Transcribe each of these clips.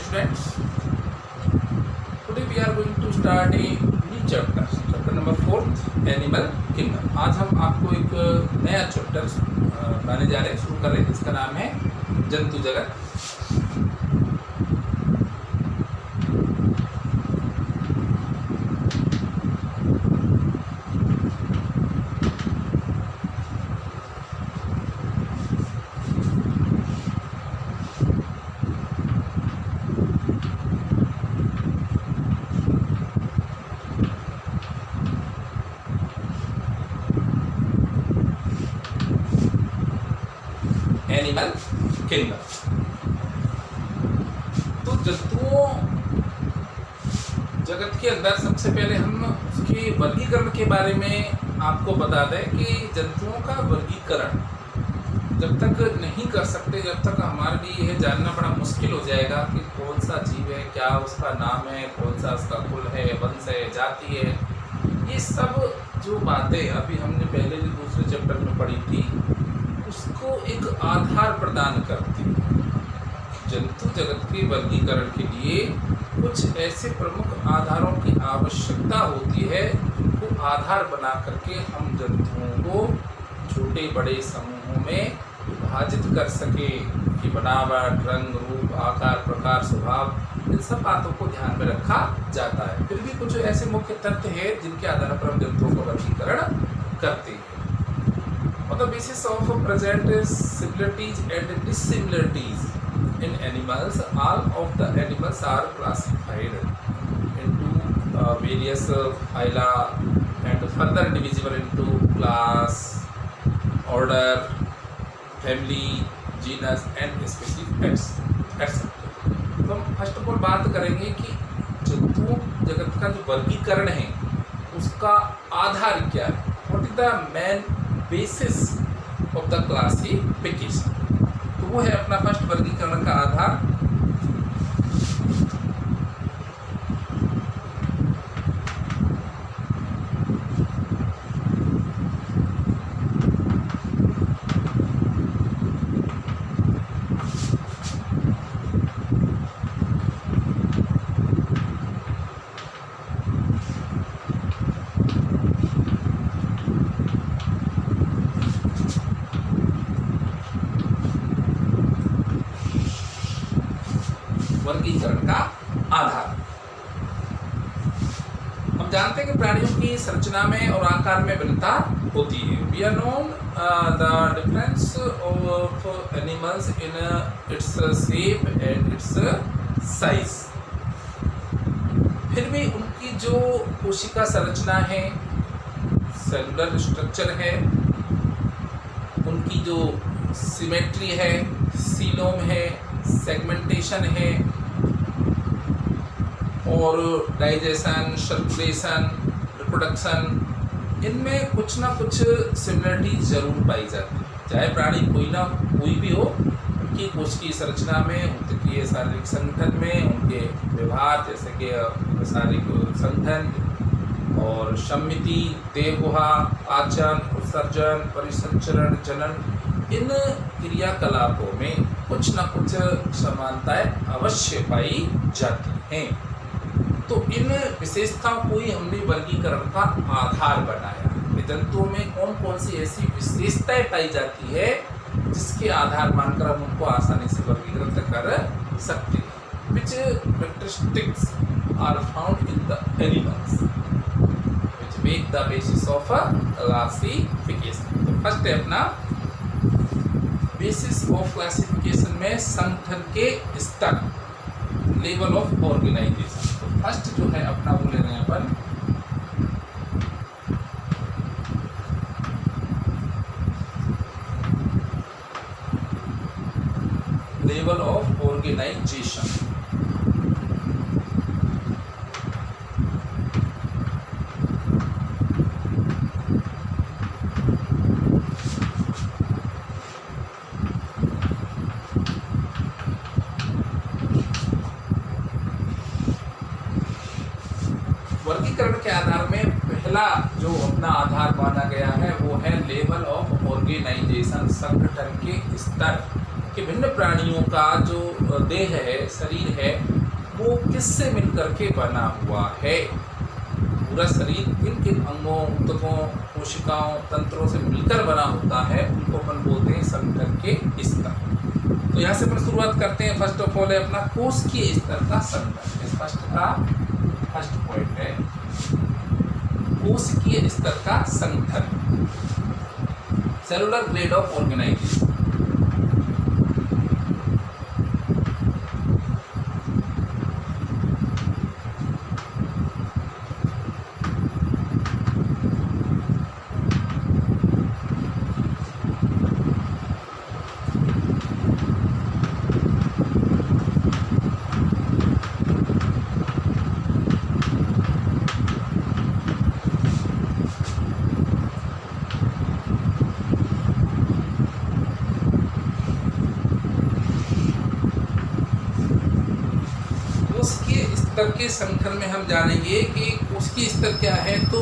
students, today we are going to start a new chapter, chapter number 4, animal kingdom. आज हम आपको एक नया चैप्टर बनाने जा रहे हैं, शुरू कर रहे हैं, जिसका नाम है जंतु जगत। Animal kingdom. तो जंतुओं जगत के अंदर सबसे पहले हम उसके वर्गीकरण के बारे में आपको बता दें कि जंतुओं का वर्गीकरण जब तक नहीं कर सकते, जब तक हमारे लिए यह जानना बड़ा मुश्किल हो जाएगा कि कौन सा जीव है, क्या उसका नाम है, कौन सा उसका कुल है, वंश है, जाति है। ये सब जो बातें अभी हमने पहले जो दूसरे चैप्टर में पढ़ी थी उसको एक आधार प्रदान करती है। जंतु जगत के वर्गीकरण के लिए कुछ ऐसे प्रमुख आधारों की आवश्यकता होती है जिनको आधार बना करके हम जंतुओं को छोटे बड़े समूहों में विभाजित कर सके कि बनावट, रंग, रूप, आकार, प्रकार, स्वभाव, इन सब बातों को ध्यान में रखा जाता है। फिर भी कुछ ऐसे मुख्य तथ्य हैं जिनके आधार पर हम जंतुओं का वर्गीकरण करते हैं। On the basis of present similarities and dissimilarities in animals, all of the animals are classified into various phyla and further divisible into class, order, family, genus and species etc. तो हम फर्स्ट ऑफ ऑल बात करेंगे कि जंतु जगत का जो वर्गीकरण है उसका आधार क्या है। What is the main basis of the classification? तो वो है अपना फर्स्ट वर्गीकरण का आधार वर्गीकरण का आधार। हम जानते हैं कि प्राणियों की संरचना में और आकार में भिन्नता होती है। We are known the difference of animals in its shape and its size। फिर भी उनकी जो कोशिका संरचना है, सेलुलर स्ट्रक्चर है, उनकी जो सिमेट्री है, सीलोम है, सेगमेंटेशन है और डाइजेशन, सर्कुलेशन, रिप्रोडक्शन, इनमें कुछ ना कुछ सिमिलरिटी जरूर पाई जाती है। चाहे प्राणी कोई भी हो, उनकी कोशिकीय संरचना में, उनके शारीरिक संगठन में, उनके व्यवहार जैसे कि शारीरिक संगठन और सम्मिति, देहगुहा, पाचन, उत्सर्जन, परिसंचरण, जनन, इन क्रियाकलापों में कुछ न कुछ समानताएं अवश्य पाई जाती हैं। तो इन विशेषताओं को ही हमने वर्गीकरण का आधार बनाया। जंतुओं में कौन कौन सी ऐसी विशेषताएं पाई जाती है जिसके आधार मानकर हम उनको आसानी से वर्गीकृत कर सकते हैं। Which characteristics are found in the animals which make the basis of a classification। तो फर्स्ट है अपना बेसिस ऑफ क्लासिफिकेशन में संगठन के स्तर, लेवल ऑफ ऑर्गेनाइजेशन। तो फर्स्ट जो है अपना वो ले रहे हैं अपन लेवल ऑफ ऑर्गेनाइजेशन। वर्गीकरण के आधार में पहला जो अपना आधार माना गया है वो है लेवल ऑफ ऑर्गेनाइजेशन, संगठन के स्तर। कि भिन्न प्राणियों का जो देह है, शरीर है, वो किससे मिलकर के बना हुआ है। पूरा शरीर किन किन अंगों, ऊतकों, कोशिकाओं, तंत्रों से मिलकर बना होता है, उनको अपन बोलते हैं संगठन के स्तर। तो यहाँ से अपन शुरुआत करते हैं। फर्स्ट ऑफ ऑल है अपना कोशिकीय स्तर का संगठन। इस फर्स्ट पॉइंट है कोशिकीय स्तर का संगठन, सेलुलर ग्रेड ऑफ ऑर्गेनाइजेशन। स्तर के संगठन में हम जानेंगे कि कोशिकीय स्तर क्या है। तो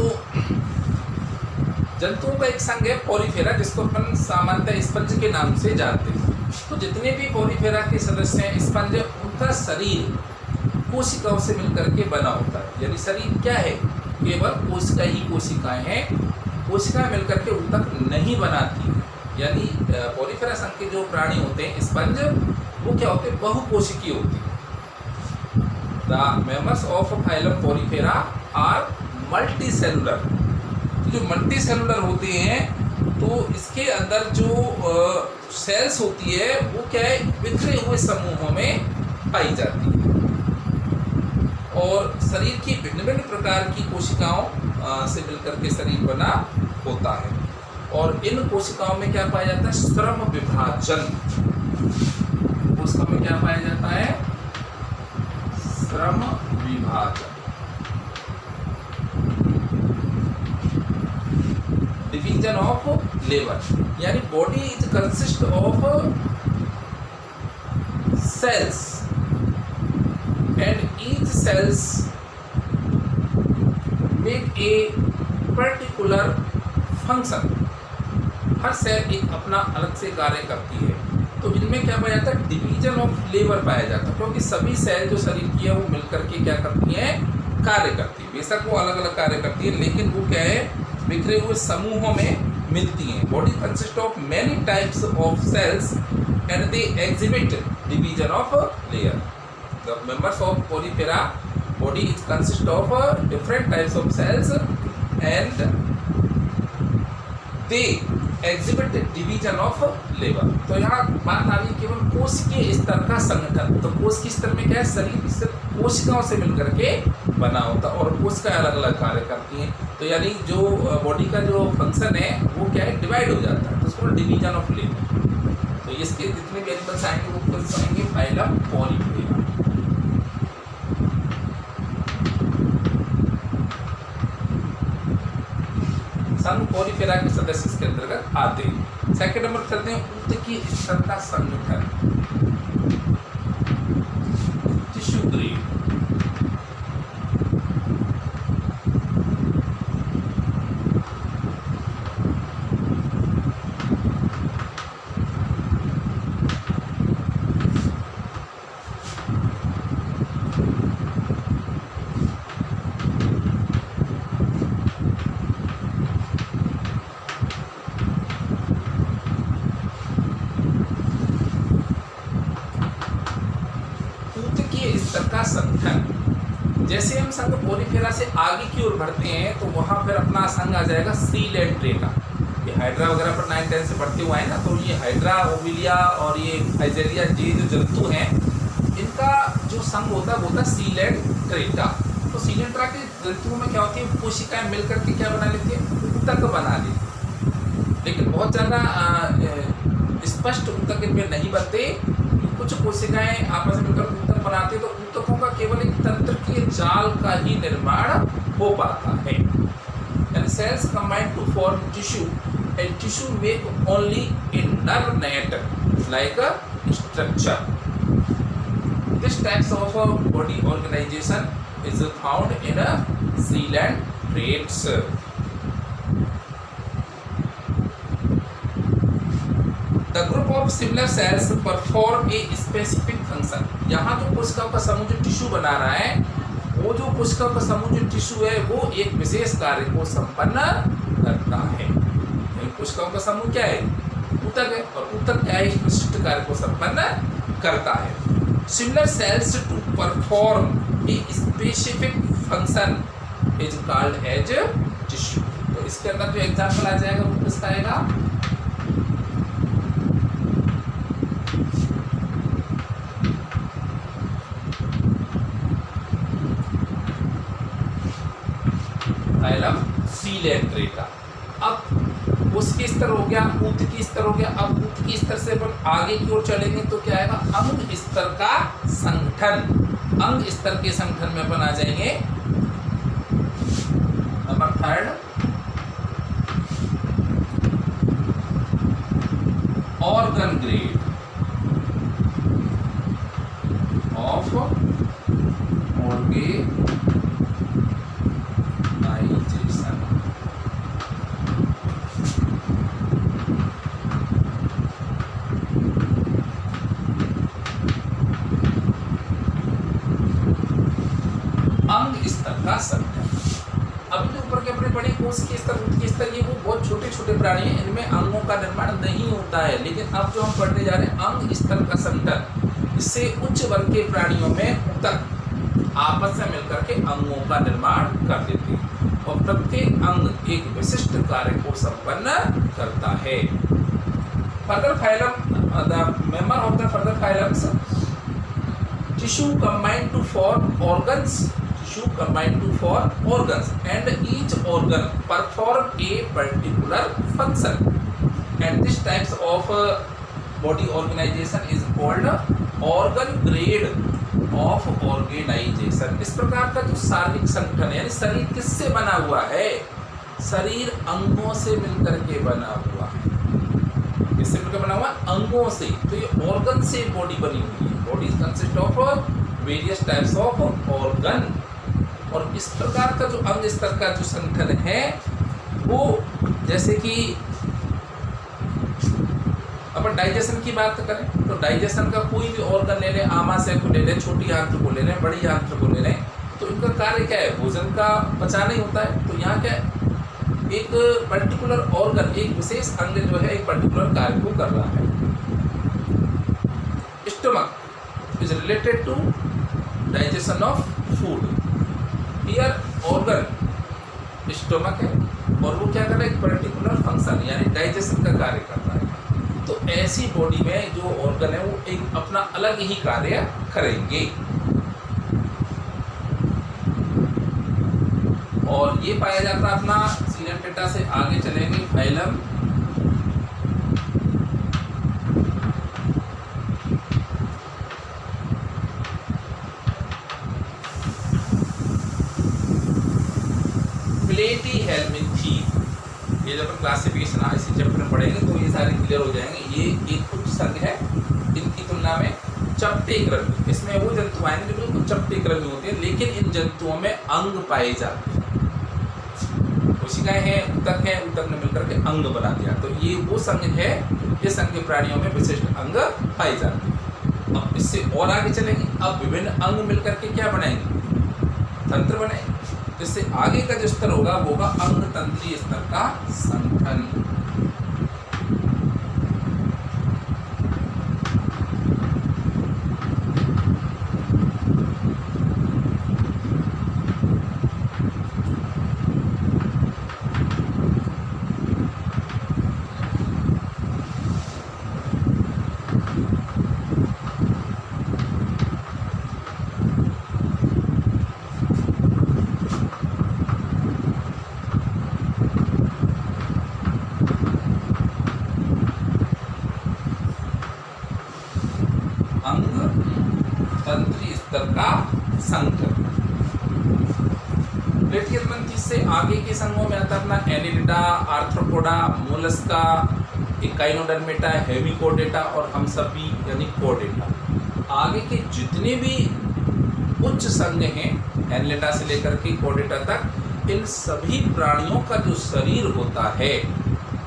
जंतुओं का एक संघ है पॉलीफेरा, जिसको अपन सामान्यतः स्पंज के नाम से जानते हैं। तो जितने भी पॉलीफेरा के सदस्य हैं स्पंज, उनका शरीर कोशिकाओं से मिलकर के बना होता है। यानी शरीर क्या है, केवल कोशिकाएं हैं। कोशिकाएं मिलकर के ऊतक नहीं बनाती है। यानी पॉलीफेरा संघ के जो प्राणी होते हैं स्पंज, वो क्या होते हैं, बहुकोशिकीय होते हैं। The members of phylum Polyphera are multicellular। जो मल्टीसेलुलर होते हैं तो इसके अंदर जो सेल्स होती है वो क्या है, बिखरे हुए समूहों में पाई जाती है। और शरीर की भिन्न भिन्न प्रकार की कोशिकाओं से मिलकर के शरीर बना होता है। और इन कोशिकाओं में क्या पाया जाता है, श्रम विभाजन। कोशिकाओं में क्या पाया जाता है, श्रम विभाजन, डिवीजन ऑफ लेबर। यानी body is consist of cells and each cells make a particular function. हर सेल एक अपना अलग से कार्य करती है। तो इनमें क्या पाया जाता है, डिवीजन ऑफ लेबर पाया जाता है, क्योंकि सभी सेल जो शरीर की है वो मिलकर के क्या करती हैं, कार्य करती है। बेशक वो अलग अलग कार्य करती है, लेकिन वो क्या है, बिखरे हुए समूहों में मिलती हैं। Body consist of many types of cells and they exhibit division of layer. The members of Porifera body is consist of different types of cells and they exhibit division of labour. तो यहाँ बात आ रही है केवल कोशिकीय स्तर का संगठन। तो कोशिकीय स्तर में क्या है, शरीर सिर्फ कोशिकाओं से मिलकर के बना होता है और कोशिकाएं अलग अलग कार्य करती हैं। तो यानी जो बॉडी का जो फंक्शन है वो क्या है, डिवाइड हो जाता है। तो उसको डिवीजन ऑफ लेबर। तो इसके जितने भी एनिमल्स आएंगे वो कौन से आएंगे, फाइलम पॉलीफेरा। संघ पॉलीफेरा के सदस्य इसके अंतर्गत आते हैं। सेकंड नंबर चलते हैं ऊतकीय स्तर का संगठन, टिश्यू ग्रेड। का संगठन, जैसे हम संघ पॉलीफेरा से आगे की ओर बढ़ते हैं तो वहां फिर अपना संघ आ जाएगा सीलेंट्रेटा। ये हाइड्रा वगैरह पर 9-10 से पढ़ते हुए हैं ना, तो ये हाइड्रा, ओविलिया और ये फाइजेरिया, ये जो जंतु हैं, इनका जो संघ होता है वो होता है सीलेंट्रेटा। तो सीलेंट्रा के जंतुओं में क्या होती है, कोशिकाएं मिलकर के क्या बना लेती है, ऊतक बना लेती है। लेकिन बहुत ज़्यादा स्पष्ट ऊतक इनमें नहीं बनते। कुछ कोशिकाएं आपस में मिलकर ऊतक बनाते हैं, तो ऊतकों का केवल एक तंत्रिकीय जाल का ही निर्माण हो पाता है। यानी cells combine to form tissue and tissue make only a nerve net like a structure. This types of body organisation is found in coelenterates. The group of similar cells perform a specific function. यहाँ जो कोशिकाओं का समूह जो tissue बना रहा है, वो जो कोशिकाओं का समूह जो टिश्यू है वो एक विशेष कार्य को संपन्न करता है। कोशिकाओं का समूह क्या है? ऊतक है, और ऊतक क्या है? एक विशिष्ट कार्य को संपन्न करता है। Similar cells to perform a specific function is called as tissue. तो इसके अंदर जो एग्जाम्पल आ जाएगा वो किसका आएगा? Phylum Coelenterata. अब उसकी स्तर हो गया, ऊतकी स्तर हो गया। अब ऊतकी स्तर से अपन आगे की ओर चलेंगे तो क्या आएगा? अंग स्तर का संगठन। अंग स्तर के संगठन में अपन आ जाएंगे number 3, organ grade of organisation. अंग स्तर का संगठन। अभी जो ऊपर के अपने पढ़े कोशिकीय स्तर, ऊतकीय स्तर, ये वो बहुत छोटे छोटे प्राणी हैं, इनमें अंगों का निर्माण नहीं होता है। लेकिन अब जो हम पढ़ने जा रहे हैं अंग स्तर का संगठन, इससे उच्च वर्ग के प्राणियों में ऊतक आपस में मिलकर के अंगों का निर्माण कर देते हैं, और प्रत्येक अंग एक विशिष्ट कार्य को संपन्न करता है। Further phylum, the member of the further phylums tissue combine to form organs, tissue combine to form organs, and each organ perform a particular function, and this types of body organization is called organ grade of organization। इस प्रकार का जो शारीरिक संगठन है, यानी शरीर किससे बना हुआ है? शरीर अंगों से मिलकर के बना हुआ है। किससे मिलकर बना हुआ? अंगों से। तो ये ऑर्गन से बॉडी बनी हुई है। Body consist of various types of organ. और इस प्रकार का जो अंग स्तर का जो संगठन है वो, जैसे कि अपन डाइजेशन की बात करें तो डाइजेशन का कोई भी ऑर्गन ले लें, आमाशय को ले लें, छोटी आंत्र को ले लें, बड़ी आंत्र को ले लें, तो इनका कार्य क्या है? भोजन का पचाना ही होता है। तो यहाँ क्या है? एक पर्टिकुलर ऑर्गन, एक विशेष अंग जो है एक पर्टिकुलर कार्य को कर रहा है। Stomach is related to digestion of food. Here organ stomach है और वो क्या कर रहा है? एक पर्टिकुलर फंक्शन यानी डाइजेशन का कार्य कर रहा है। तो ऐसी बॉडी में जो ऑर्गन है वो एक अपना अलग ही कार्य करेंगे, और ये पाया जाता है अपना सीलेंट्रेटा से आगे चलेंगे फाइलम प्लेटीहेल्मिन्थी। ये जब हम क्लासिफिकेशन इसी चैप्टर में पढ़ेंगे तो ये सारे क्लियर हो जाएंगे। ये एक उच्च संघ है, इनकी तुलना में चपटे कृमि। इसमें वो जंतु आएंगे जो बिल्कुल चपटे कृमि होते हैं, लेकिन इन जंतुओं में अंग पाए जाते हैं। कोशिकाएं हैं, ऊतक है, ऊतक ने मिलकर के अंग बना दिया। तो ये वो संघ है, ये संघ के प्राणियों में विशिष्ट अंग पाए जाते हैं। अब इससे और आगे चलेंगे। अब विभिन्न अंग मिलकर के क्या बनाएंगे? तंत्र बनाएंगे। इससे आगे का जो स्तर होगा वो होगा अंग तंत्रीय स्तर का संगठन। तंत्रीय स्तर का संगठन। प्लेटिहेल्मिन्थी से आगे के संघों में आता है अपना Annelida, arthropoda, Mollusca, Echinodermata, hemichordata और हम सब भी यानी कोडेटा। आगे के जितने भी उच्च संघ हैं एनिलिडा से लेकर के कोडेटा तक, इन सभी प्राणियों का जो शरीर होता है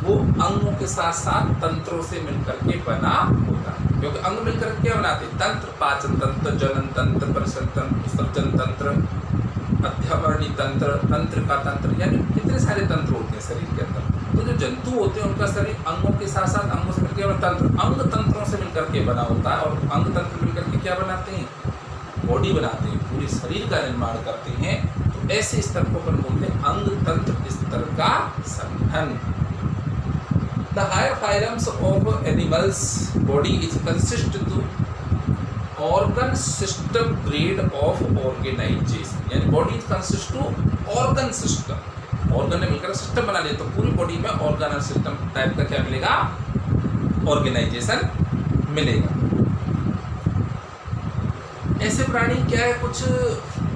वो अंगों के साथ साथ तंत्रों से मिलकर के बना होता है। क्योंकि अंग मिलकर क्या बनाते हैं? तंत्र, पाचन तंत्र, जनन तंत्र, प्रसरण तंत्र, विसर्जन तंत्र, अध्यावरणी तंत्र, तंत्रिका तंत्र, यानी कितने सारे तंत्र होते हैं शरीर के अंदर। तो जो जंतु होते हैं उनका शरीर अंगों के साथ साथ अंगों से मिलकर तंत्र, अंग तंत्रों से मिलकर के बना होता है। और अंग तंत्र मिलकर के क्या बनाते हैं? बॉडी बनाते हैं, पूरे शरीर का निर्माण करते हैं। तो ऐसे स्तर को अपन बोलते हैं अंग तंत्र स्तर का संगठन। The higher phylums of animals body is consist to organ system grade of organization, यानी body consist to organ system, organ ने मिलकर सिस्टम बना लिया तो पूरी बॉडी में organ और सिस्टम टाइप का क्या मिलेगा? ऑर्गेनाइजेशन मिलेगा। ऐसे प्राणी क्या है, कुछ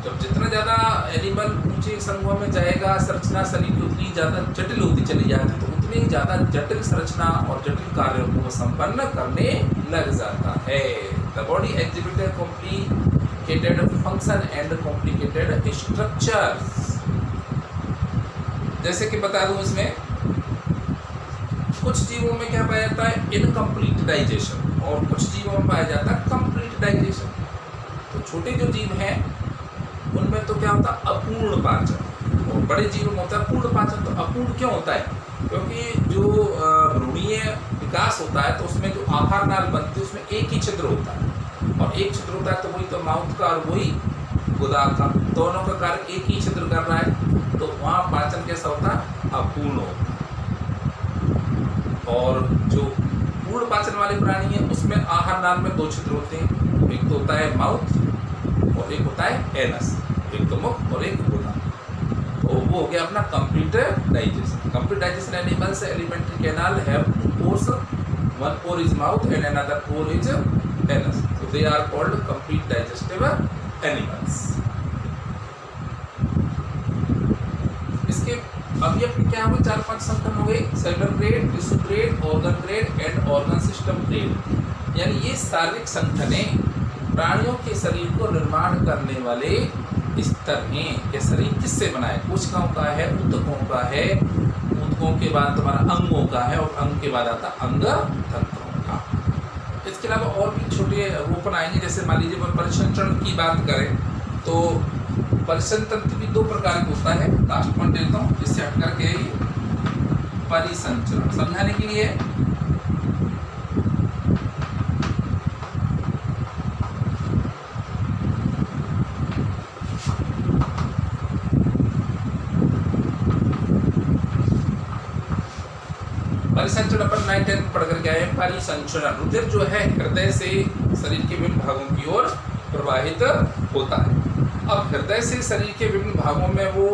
जब जितना ज़्यादा एनिमल ऊंचे समूह में जाएगा, संरचना शरीर की उतनी ज़्यादा जटिल होती चली जाती है, तो उतनी ज़्यादा जटिल संरचना और जटिल कार्यों को संपन्न करने लग जाता है। The body exhibit complicated function and complicated structures. जैसे कि बता दूं, इसमें कुछ जीवों में क्या पाया जाता है? इनकम्प्लीट डाइजेशन, और कुछ जीवों में पाया जाता है कंप्लीट डाइजेशन। तो छोटे जो जीव हैं उनमें तो क्या होता है? अपूर्ण पाचन। और बड़े जीव में होता है पूर्ण पाचन। तो अपूर्ण क्यों होता है? क्योंकि जो भ्रूणीय विकास होता है तो उसमें जो आहार नाल बनती है उसमें एक ही छिद्र होता है, और एक छिद्र होता है तो वही तो माउथ का और वही गुदा का, दोनों का कार्य एक ही छिद्र कर रहा है। तो वहाँ पाचन कैसा होता है? अपूर्ण होता है। और जो पूर्ण पाचन वाले प्राणी है उसमें आहार नाल में दो छिद्र होते हैं, एक तो होता है माउथ और एक होता है एनस, एक तो मुख और एक गुदा। तो वो हो गया अपना complete digestion. Complete digestion animals alimentary canal have two pores, one pore is mouth and another pore is anus, so they are called complete digestive animals। इसके अभी अपने क्या हो गए? 4-5 संगठन हो गए, cellular grade, tissue grade, organ grade and organ system grade. यानी ये शारीरिक संगठनें प्राणियों के शरीर को निर्माण करने वाले स्तर हैं कि शरीर किससे बना है? कोशिकाओं का है, ऊतकों का है, ऊतकों के बाद तुम्हारा अंगों का है, और अंग के बाद आता अंग तंत्रों का। इसके अलावा और भी छोटे रोपण आएंगे। जैसे मान लीजिए परिसंचरण की बात करें तो परिसंचरण तंत्र भी 2 प्रकार का होता है। लास्ट पॉइंट देता हूँ, इससे हट करके परिसंचरण समझाने के लिए। परिसंचरण अपन 9-10 पढ़ कर गए हैं। परिसंचरण रुधिर जो है हृदय से शरीर के विभिन्न भागों की ओर प्रवाहित होता है। अब हृदय से शरीर के विभिन्न भागों में वो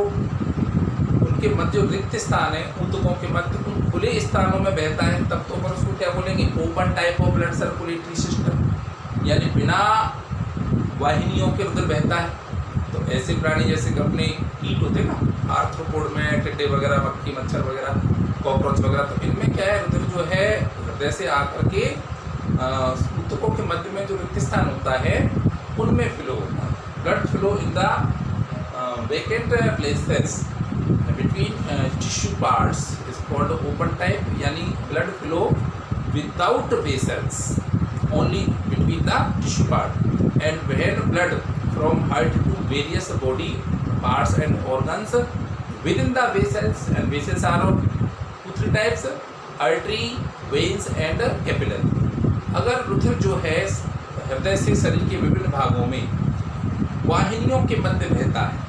उनके मध्य जो रिक्त स्थान है, ऊतकों के मध्य उन खुले स्थानों में बहता है, तब तो अपन उसको क्या बोलेंगे? Open type of blood circulatory system, यानी बिना वाहिनियों के रुधिर बहता है। तो ऐसे प्राणी जैसे कि अपने कीट होते हैं ना, आर्थ्रोपोड में टिड्डे वगैरह, मक्खी मच्छर वगैरह, कॉकरोच वगैरह, तो इनमें क्या है? रुधिर जो है हृदय से आकर के ऊतकों के मध्य में जो रिक्त स्थान होता है उनमें फ्लो होता है। Blood flow in the vacant places between tissue parts is called open type, यानी blood flow without vessels only between the tissue part. And when blood from heart to various body parts and organs within the vessels, and vessels are of 2-3 types: artery, veins and capillary। अगर रुधिर जो है हृदय से शरीर के विभिन्न भागों में वाहिनियों के मध्य बहता है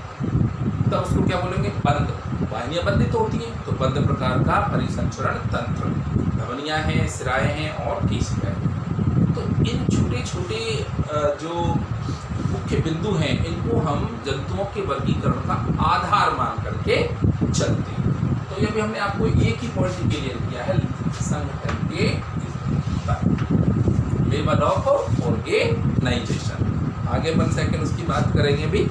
तब उसको क्या बोलेंगे? बंद। वाहिनियां बंधित होती हैं तो बंद प्रकार का परिसंचरण तंत्र। धमनियां हैं, सिराएं हैं और केशिकाएं। तो इन छोटे छोटे जो मुख्य बिंदु हैं इनको हम जंतुओं के वर्गीकरण का आधार मान करके चलते हैं। तो ये भी हमने आपको एक ही पॉइंट क्लियर किया है, संगठन के लेवल ऑफ ऑर्गेनाइजेशन। आगे 1 सेकंड उसकी बात करेंगे भी।